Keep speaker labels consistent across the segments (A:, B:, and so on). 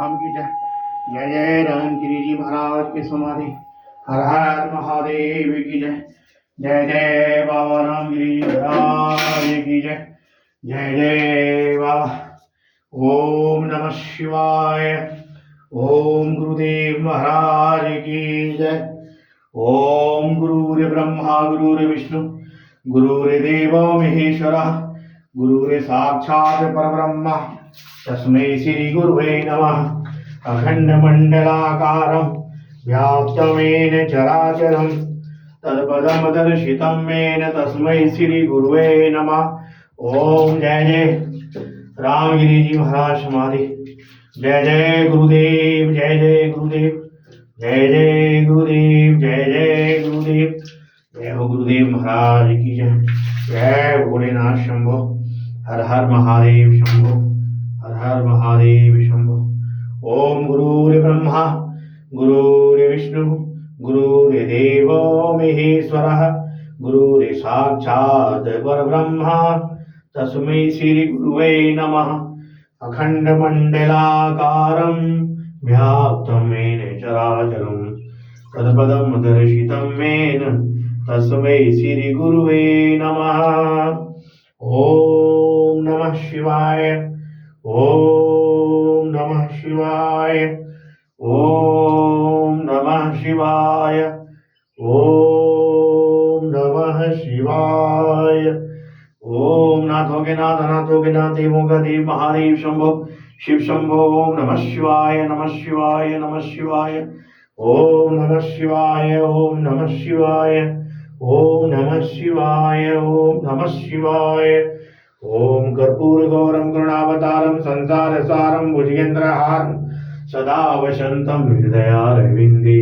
A: धाम की जय। जय जय रामगिरी जी महाराज की समाधि। हर हर महादेव की जय। जय जय बाबा रामगिरी जी महाराज की जय। जय जय बाबा। ओम नमः शिवाय। ओम गुरुदेव महाराज की जय। ओम गुरुर्ब्रह्मा गुरुर्विष्णु गुरुर्देवो महेश्वरः गुरुरे साक्षात् परब्रह्म तस्मै श्री गुरुवे नमः। अखंडमंडलाकारं व्याप्तं येन चराचरं तत्पदं दर्शितं येन तस्मै श्री गुरुवे नमः। ओम जय जय रामगिरी जी महाराज समाधि। जय जय गुरुदेव। जय जय गुरुदेव। जय जय गुरुदेव। जय जय गुरुदेव। जय हो गुरुदेव महाराज की जय। जय भोलेनाथ शंभो। हर हर महादेव शंभो। हर हर महादेव शंभो। ओम गुरुर्ब्रह्मा गुरुर्विष्णु गुरुर्देवो महेश्वरः गुरुरे साक्षात् परब्रह्म तस्मै श्री गुरुवे नमः। अखंडमंडलाकारं व्याप्तं येन चराचरं तत्पदं दर्शितं येन तस्मै श्री गुरुवे नमः। ओम नमः शिवाय। ओम नमः शिवाय। ओम नमः शिवाय। ओम नमः शिवाय। ओम नाथों के नाथ अनाथों के नाथ देवों का देव महादेव शंभो शिव शंभो। ओम नमः शिवाय। नमः शिवाय। नमः शिवाय। ओम नमः शिवाय। ओम नमः शिवाय। ओम नमः शिवाय। ओम नमः शिवाय। ओम कर्पूर गौरम करुणावतारम संसार सारम भुजगेंद्रहारम सदा वसंतम हृदयारविंदे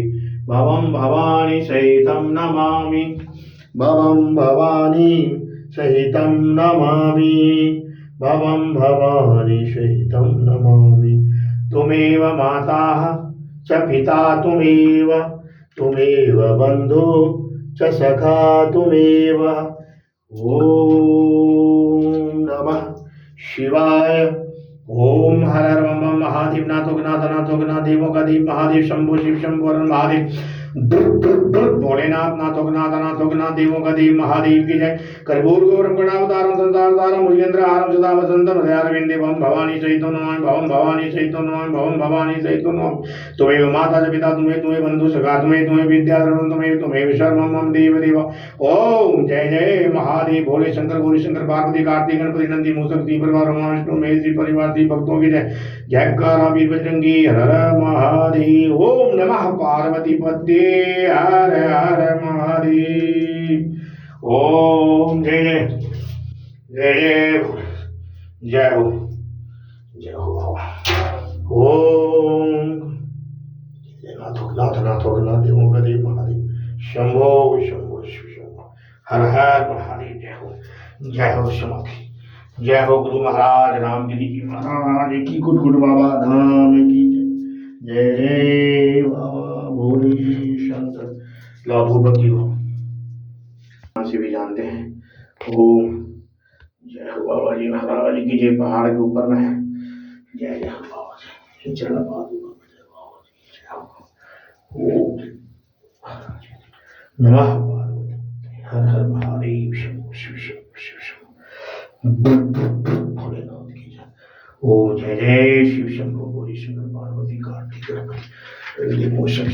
A: भवं भवानी सहितं नमामि। भवं भवानी सहितं नमामि। भवं भवानी सहितं नमामि। तुमेव माता च पिता तुमेव तुमेव बंधु च सखा तुमेव। ओम नमः शिवाय। ओम हर हर मम महादेव नाथों के नाथ अनाथों के नाथ देवों का देव महादेव शंभो शिव शंभो हर महादेव भोलेनाथ नाथों के नाथ अनाथों के नाथ देवों का देव महादेव की जय। कर्पूर गौरम करुणावतारम संसार सारम भुजगेंद्रहारम सदा वसंतम हृदयारविंदे भवं भवानी सहितो नमामि। भवं भवानी सहितो नमामि। भवं भवानी सहितो नमामि। तुमेव माता च पिता तुमेव बंधु सखा तुमेव विद्या धर्मं तुमेव शरणं मम देव देव। ओम जय जय महादेव भोले शंकर गौरी शंकर पार्वती कार्तिक गणपति नंदी मूषक श्री परिवार ब्रह्मा विष्णु महेश श्री परिवार श्री भक्तों की जय। जयकारा वीर बजरंगी हर हर महादेव। ओम नमः पार्वती पते हर हर महादेव। ओम जय जय जय जय जय हो जय हो बाबा। ओम नाथ नाथों नाथ देवों का देव महादेव शंभो शंभो शिव शंभो हर हर महादेव। जय हो जय हो समाधि। जय हो गुरु महाराज रामगिरी जी महाराज की। गुड गुड बाबा धाम की जय। जय जय बाबा भोले शंकर। लाभो बकी हो से भी जानते हैं। ओम जय हो बाबा जी महाराज की जय। पहाड़ के ऊपर में है। जय जय बाबा जी चरण नमः पार्वती हर हर महादेव शंभो शिव शंभो शिव शंभो भोलेनाथ की जय। ओम जय जय शिव शंभो गौरी शंकर पार्वती कार्तिक गणपति